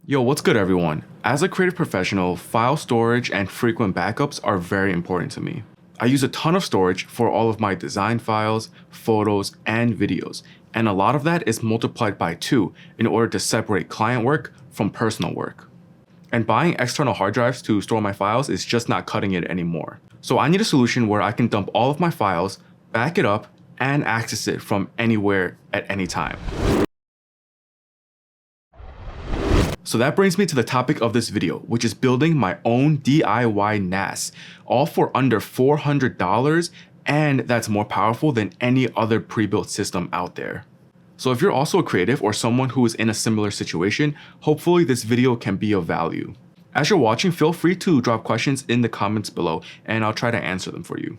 Yo, what's good everyone? As a creative professional, file storage and frequent backups are very important to me. I use a ton of storage for all of my design files, photos, and videos, and a lot of that is multiplied by 2 in order to separate client work from personal work. And buying external hard drives to store my files is just not cutting it anymore. So I need a solution where I can dump all of my files, back it up, and access it from anywhere at any time. So that brings me to the topic of this video, which is building my own DIY NAS, all for under $400, and that's more powerful than any other pre-built system out there. So if you're also a creative or someone who is in a similar situation, hopefully this video can be of value. As you're watching, feel free to drop questions in the comments below, and I'll try to answer them for you.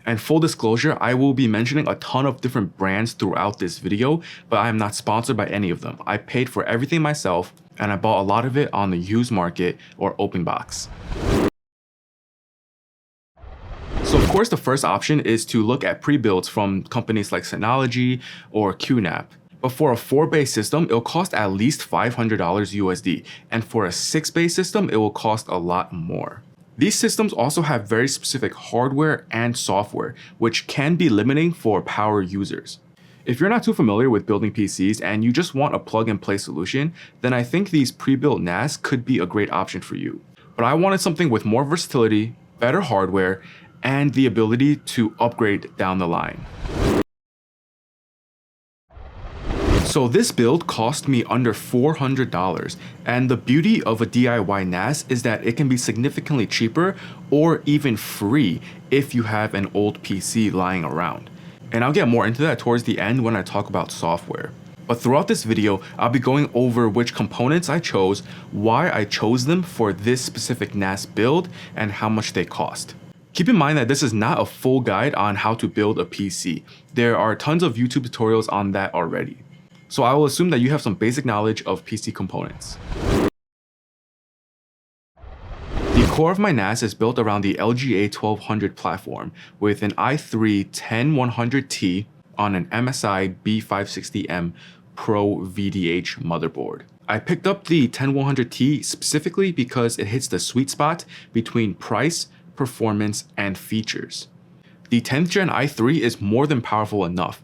And full disclosure, I will be mentioning a ton of different brands throughout this video, but I am not sponsored by any of them. I paid for everything myself, and I bought a lot of it on the used market or open box. So of course, the first option is to look at pre-builds from companies like Synology or Qnap. But for a 4-bay system, it'll cost at least $500 USD, and for a 6-bay system, it will cost a lot more. These systems also have very specific hardware and software, which can be limiting for power users. If you're not too familiar with building PCs and you just want a plug-and-play solution, then I think these pre-built NAS could be a great option for you. But I wanted something with more versatility, better hardware, and the ability to upgrade down the line. So this build cost me under $400, and the beauty of a DIY NAS is that it can be significantly cheaper or even free if you have an old PC lying around. And I'll get more into that towards the end when I talk about software. But throughout this video, I'll be going over which components I chose, why I chose them for this specific NAS build, and how much they cost. Keep in mind that this is not a full guide on how to build a PC. There are tons of YouTube tutorials on that already. So I will assume that you have some basic knowledge of PC components. The core of my NAS is built around the LGA 1200 platform with an i3-10100T on an MSI B560M Pro VDH motherboard. I picked up the 10100T specifically because it hits the sweet spot between price, performance, and features. The 10th gen i3 is more than powerful enough,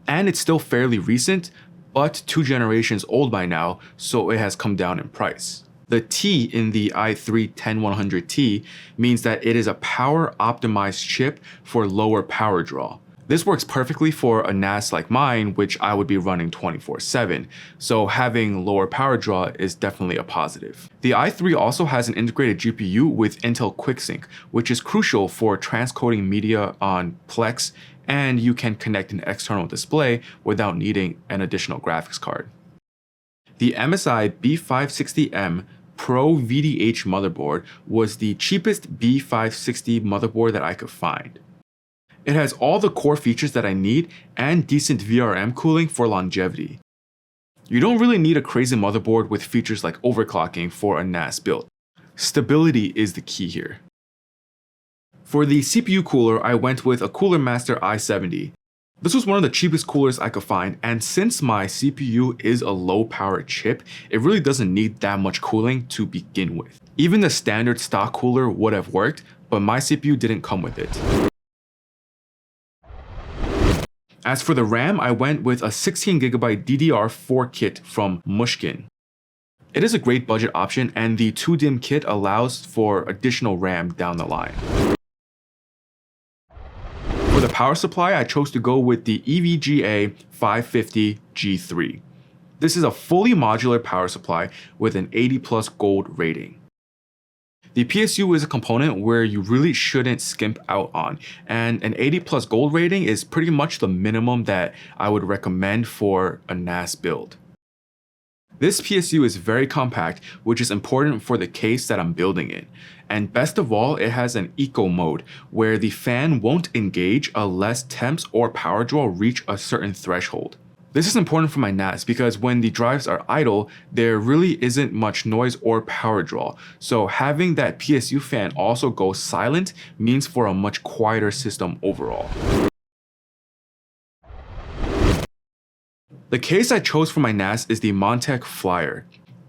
and it's still fairly recent, but 2 generations old by now, so it has come down in price. The T in the i3-10100T means that it is a power optimized chip for lower power draw. This works perfectly for a NAS like mine, which I would be running 24/7, so having lower power draw is definitely a positive. The i3 also has an integrated GPU with Intel QuickSync, which is crucial for transcoding media on Plex, and you can connect an external display without needing an additional graphics card. The MSI B560M Pro VDH motherboard was the cheapest B560 motherboard that I could find. It has all the core features that I need and decent VRM cooling for longevity. You don't really need a crazy motherboard with features like overclocking for a NAS build. Stability is the key here. For the CPU cooler, I went with a Cooler Master i70. This was one of the cheapest coolers I could find, and since my CPU is a low power chip, it really doesn't need that much cooling to begin with. Even the standard stock cooler would have worked, but my CPU didn't come with it. As for the RAM, I went with a 16GB DDR4 kit from Mushkin. It is a great budget option, and the 2DIMM kit allows for additional RAM down the line. For the power supply, I chose to go with the EVGA 550 G3. This is a fully modular power supply with an 80+ gold rating. The PSU is a component where you really shouldn't skimp out on, and an 80+ gold rating is pretty much the minimum that I would recommend for a NAS build. This PSU is very compact, which is important for the case that I'm building in. And best of all, it has an eco mode, where the fan won't engage unless temps or power draw reach a certain threshold. This is important for my NAS because when the drives are idle, there really isn't much noise or power draw. So having that PSU fan also go silent means for a much quieter system overall. The case I chose for my NAS is the Montech Flyer.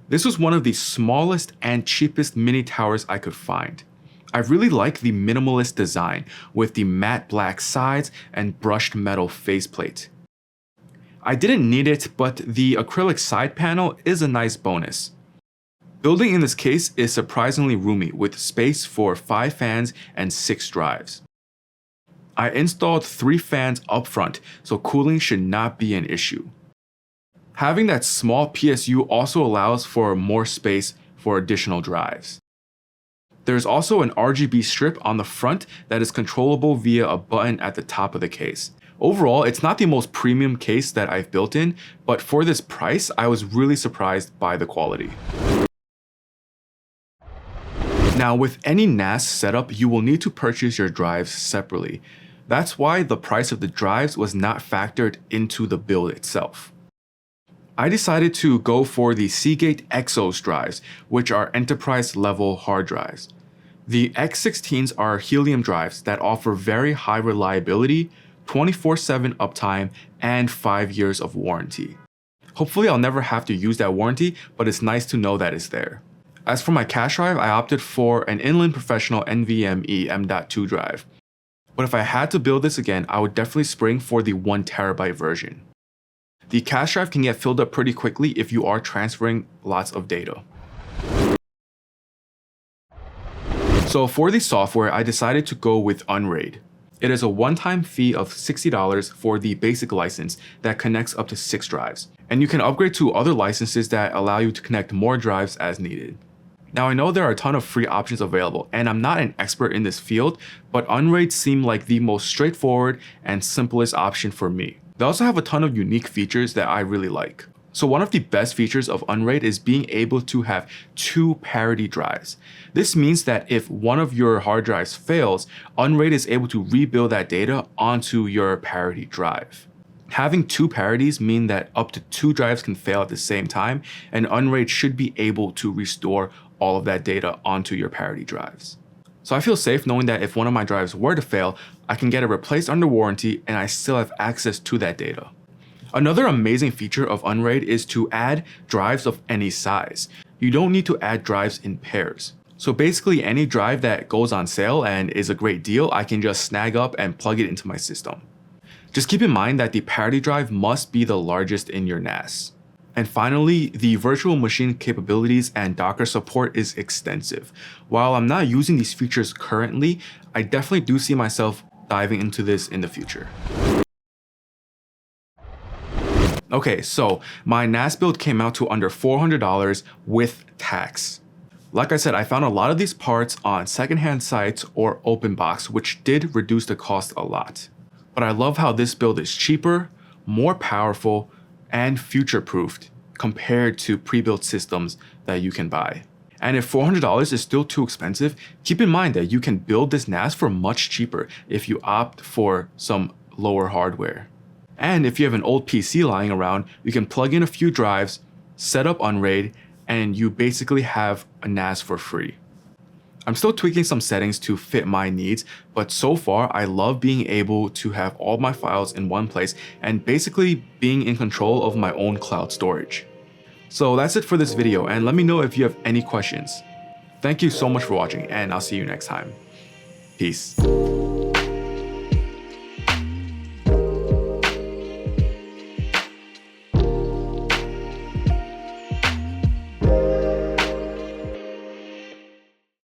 This was one of the smallest and cheapest mini towers I could find. I really like the minimalist design with the matte black sides and brushed metal faceplate. I didn't need it, but the acrylic side panel is a nice bonus. Building in this case is surprisingly roomy with space for 5 fans and 6 drives. I installed 3 fans up front, so cooling should not be an issue. Having that small PSU also allows for more space for additional drives. There's also an RGB strip on the front that is controllable via a button at the top of the case. Overall, it's not the most premium case that I've built in, but for this price, I was really surprised by the quality. Now, with any NAS setup, you will need to purchase your drives separately. That's why the price of the drives was not factored into the build itself. I decided to go for the Seagate Exos drives, which are enterprise-level hard drives. The X16s are helium drives that offer very high reliability, 24/7 uptime, and 5 years of warranty. Hopefully I'll never have to use that warranty, but it's nice to know that it's there. As for my cache drive, I opted for an Inland Professional NVMe M.2 drive. But if I had to build this again, I would definitely spring for the 1TB version. The cache drive can get filled up pretty quickly if you are transferring lots of data. So for the software, I decided to go with Unraid. It is a one-time fee of $60 for the basic license that connects up to 6 drives. And you can upgrade to other licenses that allow you to connect more drives as needed. Now I know there are a ton of free options available, and I'm not an expert in this field, but Unraid seemed like the most straightforward and simplest option for me. They also have a ton of unique features that I really like. So one of the best features of Unraid is being able to have 2 parity drives. This means that if one of your hard drives fails, Unraid is able to rebuild that data onto your parity drive. Having 2 parities mean that up to 2 drives can fail at the same time, and Unraid should be able to restore all of that data onto your parity drives. So I feel safe knowing that if one of my drives were to fail, I can get it replaced under warranty and I still have access to that data. Another amazing feature of Unraid is to add drives of any size. You don't need to add drives in pairs. So basically any drive that goes on sale and is a great deal, I can just snag up and plug it into my system. Just keep in mind that the parity drive must be the largest in your NAS. And finally, the virtual machine capabilities and Docker support is extensive. While I'm not using these features currently, I definitely do see myself diving into this in the future. Okay, so my NAS build came out to under $400 with tax. Like I said, I found a lot of these parts on secondhand sites or open box, which did reduce the cost a lot. But I love how this build is cheaper, more powerful, and future-proofed compared to pre-built systems that you can buy. And if $400 is still too expensive, keep in mind that you can build this NAS for much cheaper if you opt for some lower hardware. And if you have an old PC lying around, you can plug in a few drives, set up Unraid, and you basically have a NAS for free. I'm still tweaking some settings to fit my needs, but so far I love being able to have all my files in one place and basically being in control of my own cloud storage. So that's it for this video, and let me know if you have any questions. Thank you so much for watching, and I'll see you next time. Peace.